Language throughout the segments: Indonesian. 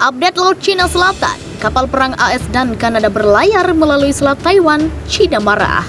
Update Laut Cina Selatan, kapal perang AS dan Kanada berlayar melalui Selat Taiwan, Cina marah.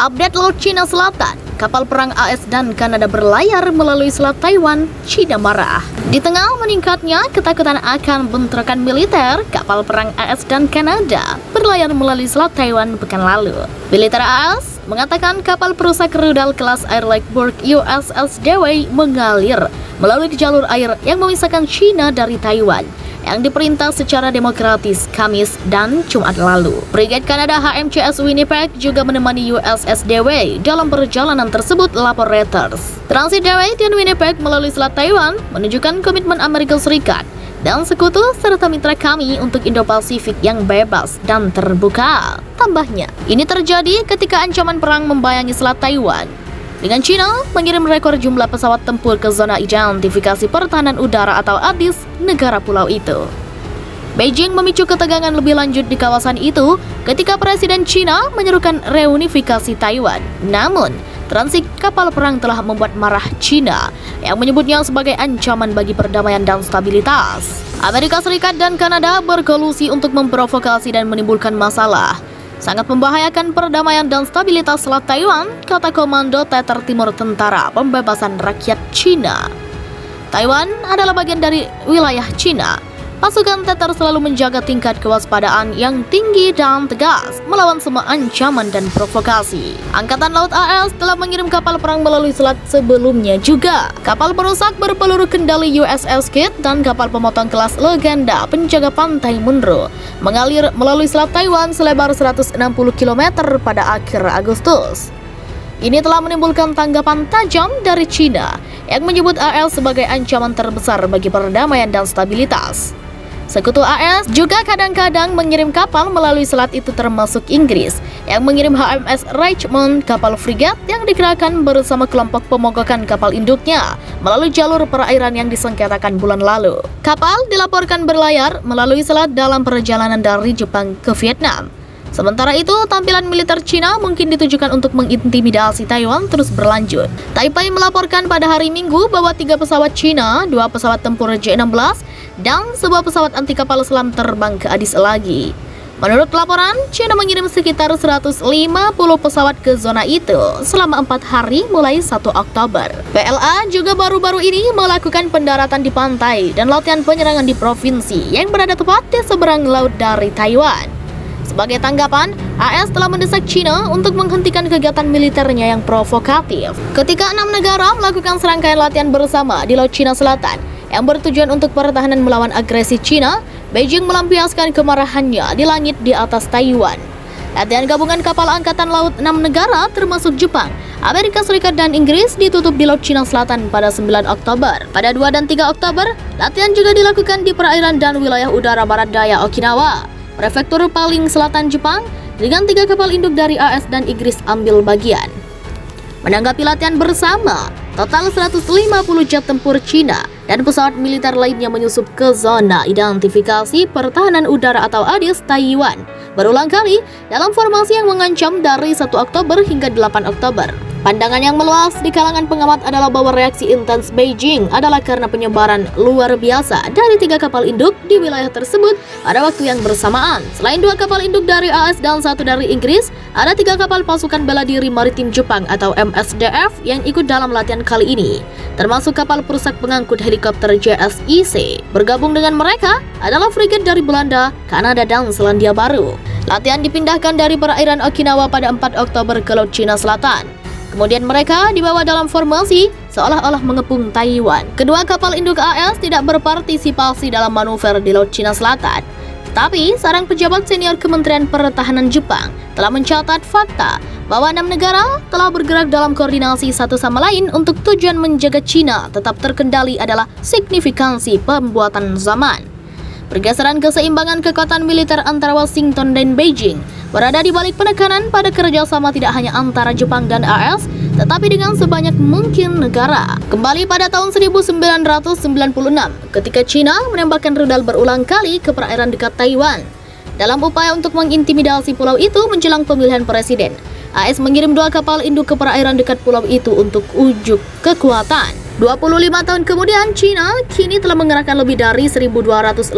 Update Laut Cina Selatan, kapal perang AS dan Kanada berlayar melalui Selat Taiwan, Cina marah. Di tengah meningkatnya ketakutan akan bentrokan militer, kapal perang AS dan Kanada berlayar melalui Selat Taiwan pekan lalu. Militer AS mengatakan kapal perusak rudal kelas Airlichburg USS Dewey mengalir melalui jalur air yang memisahkan Cina dari Taiwan yang diperintah secara demokratis Kamis dan Jumat lalu. Brigade Kanada HMCS Winnipeg juga menemani USS Dewey dalam perjalanan tersebut, lapor Reuters. Transit Dewey dan Winnipeg melalui Selat Taiwan menunjukkan komitmen Amerika Serikat dan sekutu serta mitra kami untuk Indo-Pasifik yang bebas dan terbuka. Tambahnya, ini terjadi ketika ancaman perang membayangi Selat Taiwan, dengan China mengirim rekor jumlah pesawat tempur ke zona identifikasi pertahanan udara atau ADIS negara pulau itu. Beijing memicu ketegangan lebih lanjut di kawasan itu ketika Presiden China menyerukan reunifikasi Taiwan. Namun, transit kapal perang telah membuat marah China yang menyebutnya sebagai ancaman bagi perdamaian dan stabilitas. Amerika Serikat dan Kanada berkolusi untuk memprovokasi dan menimbulkan masalah. Sangat membahayakan perdamaian dan stabilitas Selat Taiwan, kata Komando Teter Timur Tentara Pembebasan Rakyat Cina. Taiwan adalah bagian dari wilayah Cina. Pasukan Teter selalu menjaga tingkat kewaspadaan yang tinggi dan tegas melawan semua ancaman dan provokasi. Angkatan Laut AS telah mengirim kapal perang melalui selat sebelumnya juga. Kapal perusak berpeluru kendali USS Kidd dan kapal pemotong kelas Legenda penjaga pantai Munro mengalir melalui Selat Taiwan selebar 160 km pada akhir Agustus. Ini telah menimbulkan tanggapan tajam dari China yang menyebut AS sebagai ancaman terbesar bagi perdamaian dan stabilitas. Sekutu AS juga kadang-kadang mengirim kapal melalui selat itu, termasuk Inggris yang mengirim HMS Richmond, kapal frigat yang dikerahkan bersama kelompok pemogokan kapal induknya melalui jalur perairan yang disengketakan bulan lalu. Kapal dilaporkan berlayar melalui selat dalam perjalanan dari Jepang ke Vietnam. Sementara itu, tampilan militer Cina mungkin ditujukan untuk mengintimidasi Taiwan terus berlanjut. Taipei melaporkan pada hari Minggu bahwa 3 pesawat Cina, 2 pesawat tempur J-16, dan sebuah pesawat anti kapal selam terbang ke Addis lagi. Menurut laporan, China mengirim sekitar 150 pesawat ke zona itu selama 4 hari mulai 1 Oktober. PLA juga baru-baru ini melakukan pendaratan di pantai dan latihan penyerangan di provinsi yang berada tepat di seberang laut dari Taiwan. Sebagai tanggapan, AS telah mendesak China untuk menghentikan kegiatan militernya yang provokatif. Ketika 6 negara melakukan serangkaian latihan bersama di Laut Cina Selatan yang bertujuan untuk pertahanan melawan agresi China, Beijing melampiaskan kemarahannya di langit di atas Taiwan. Latihan gabungan kapal angkatan laut 6 negara termasuk Jepang, Amerika Serikat dan Inggris ditutup di Laut Cina Selatan pada 9 Oktober. Pada 2 dan 3 Oktober, latihan juga dilakukan di perairan dan wilayah udara barat daya Okinawa, prefektur paling selatan Jepang, dengan 3 kapal induk dari AS dan Inggris ambil bagian. Menanggapi latihan bersama, total 150 jet tempur Cina dan pesawat militer lainnya menyusup ke zona identifikasi pertahanan udara atau ADIS Taiwan berulang kali dalam formasi yang mengancam dari 1 Oktober hingga 8 Oktober. Pandangan yang meluas di kalangan pengamat adalah bahwa reaksi intens Beijing adalah karena penyebaran luar biasa dari 3 kapal induk di wilayah tersebut pada waktu yang bersamaan. Selain 2 kapal induk dari AS dan 1 dari Inggris, ada 3 kapal pasukan bela diri maritim Jepang atau MSDF yang ikut dalam latihan kali ini, termasuk kapal perusak pengangkut helikopter JSIC. Bergabung dengan mereka adalah frigate dari Belanda, Kanada, dan Selandia Baru. Latihan dipindahkan dari perairan Okinawa pada 4 Oktober ke Laut Cina Selatan. Kemudian mereka dibawa dalam formasi seolah-olah mengepung Taiwan. Kedua kapal induk AS tidak berpartisipasi dalam manuver di Laut Cina Selatan. Tetapi, seorang pejabat senior Kementerian Pertahanan Jepang telah mencatat fakta bahwa 6 negara telah bergerak dalam koordinasi satu sama lain untuk tujuan menjaga Cina tetap terkendali adalah signifikansi pembuatan zaman. Pergeseran keseimbangan kekuatan militer antara Washington dan Beijing berada di balik penekanan pada kerjasama tidak hanya antara Jepang dan AS, tetapi dengan sebanyak mungkin negara. Kembali pada tahun 1996, ketika Cina menembakkan rudal berulang kali ke perairan dekat Taiwan. Dalam upaya untuk mengintimidasi pulau itu menjelang pemilihan presiden, AS mengirim 2 kapal induk ke perairan dekat pulau itu untuk ujuk kekuatan. 25 tahun kemudian, Cina kini telah mengerahkan lebih dari 1.250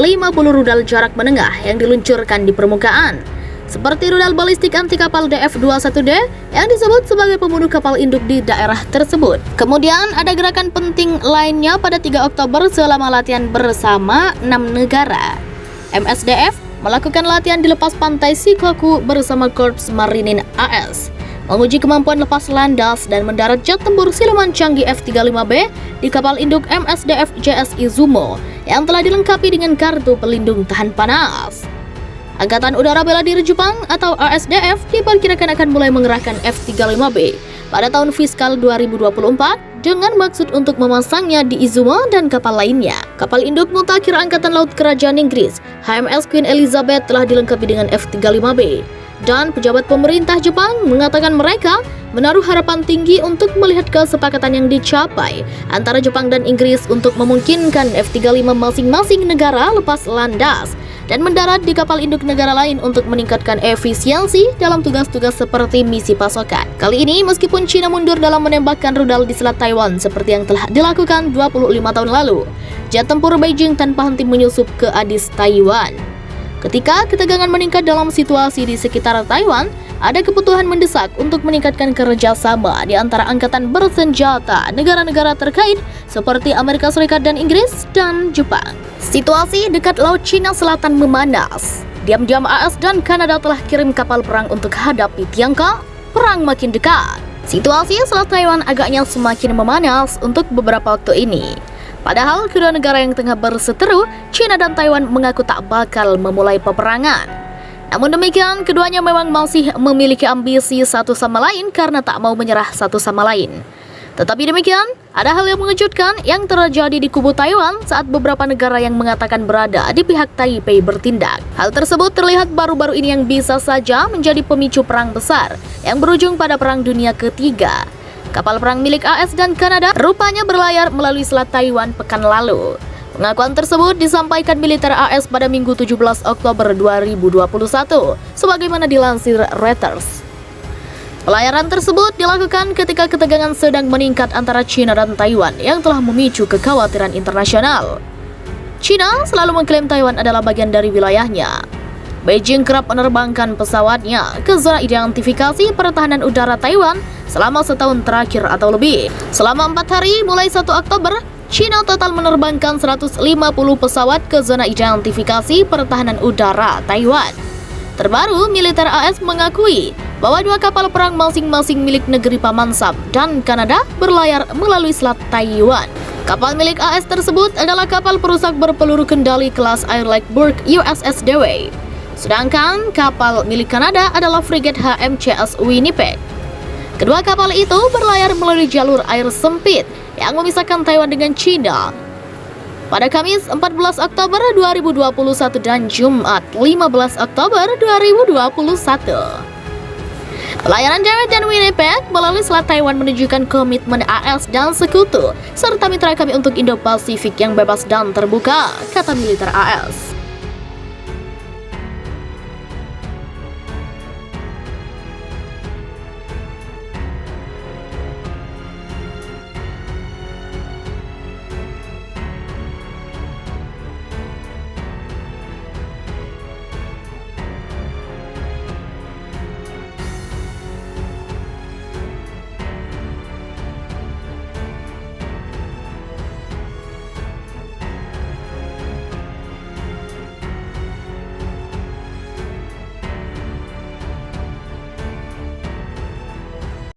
rudal jarak menengah yang diluncurkan di permukaan, seperti rudal balistik anti kapal DF-21D yang disebut sebagai pembunuh kapal induk di daerah tersebut. Kemudian ada gerakan penting lainnya pada 3 Oktober selama latihan bersama 6 negara. MSDF melakukan latihan di lepas pantai Shikoku bersama Korps Marinir AS, menguji kemampuan lepas landas dan mendarat jet tempur siluman canggih F-35B di kapal induk MSDF JS Izumo yang telah dilengkapi dengan kartu pelindung tahan panas. Angkatan Udara Bela Diri Jepang atau ASDF diperkirakan akan mulai mengerahkan F-35B pada tahun fiskal 2024 dengan maksud untuk memasangnya di Izumo dan kapal lainnya. Kapal induk mutakhir Angkatan Laut Kerajaan Inggris, HMS Queen Elizabeth, telah dilengkapi dengan F-35B. Dan pejabat pemerintah Jepang mengatakan mereka menaruh harapan tinggi untuk melihat kesepakatan yang dicapai antara Jepang dan Inggris untuk memungkinkan F-35 masing-masing negara lepas landas dan mendarat di kapal induk negara lain untuk meningkatkan efisiensi dalam tugas-tugas seperti misi pasokan. Kali ini, meskipun Cina mundur dalam menembakkan rudal di Selat Taiwan seperti yang telah dilakukan 25 tahun lalu, jet tempur Beijing tanpa henti menyusup ke Adis, Taiwan. Ketika ketegangan meningkat dalam situasi di sekitar Taiwan, ada kebutuhan mendesak untuk meningkatkan kerjasama di antara angkatan bersenjata negara-negara terkait seperti Amerika Serikat dan Inggris dan Jepang. Situasi dekat Laut Cina Selatan memanas. Diam-diam AS dan Kanada telah kirim kapal perang untuk hadapi Tiongkok. Perang makin dekat. Situasi Selat Taiwan agaknya semakin memanas untuk beberapa waktu ini. Padahal kedua negara yang tengah berseteru, China dan Taiwan mengaku tak bakal memulai peperangan. Namun demikian, keduanya memang masih memiliki ambisi satu sama lain karena tak mau menyerah satu sama lain. Tetapi demikian, ada hal yang mengejutkan yang terjadi di kubu Taiwan saat beberapa negara yang mengatakan berada di pihak Taipei bertindak. Hal tersebut terlihat baru-baru ini yang bisa saja menjadi pemicu perang besar yang berujung pada Perang Dunia Ketiga. Kapal perang milik AS dan Kanada rupanya berlayar melalui Selat Taiwan pekan lalu. Pengakuan tersebut disampaikan militer AS pada Minggu 17 Oktober 2021, sebagaimana dilansir Reuters. Pelayaran tersebut dilakukan ketika ketegangan sedang meningkat antara China dan Taiwan yang telah memicu kekhawatiran internasional. China selalu mengklaim Taiwan adalah bagian dari wilayahnya. Beijing kerap menerbangkan pesawatnya ke zona identifikasi pertahanan udara Taiwan selama setahun terakhir atau lebih. Selama 4 hari mulai 1 Oktober, China total menerbangkan 150 pesawat ke zona identifikasi pertahanan udara Taiwan. Terbaru, militer AS mengakui bahwa 2 kapal perang masing-masing milik negeri Paman Sam dan Kanada berlayar melalui Selat Taiwan. Kapal milik AS tersebut adalah kapal perusak berpeluru kendali kelas Air Lake Burke USS Dewey. Sedangkan kapal milik Kanada adalah frigate HMCS Winnipeg. Kedua kapal itu berlayar melalui jalur air sempit yang memisahkan Taiwan dengan China pada Kamis 14 Oktober 2021 dan Jumat 15 Oktober 2021. Pelayaran Dewey dan Winnipeg melalui Selat Taiwan menunjukkan komitmen AS dan sekutu serta mitra kami untuk Indo-Pasifik yang bebas dan terbuka, kata militer AS.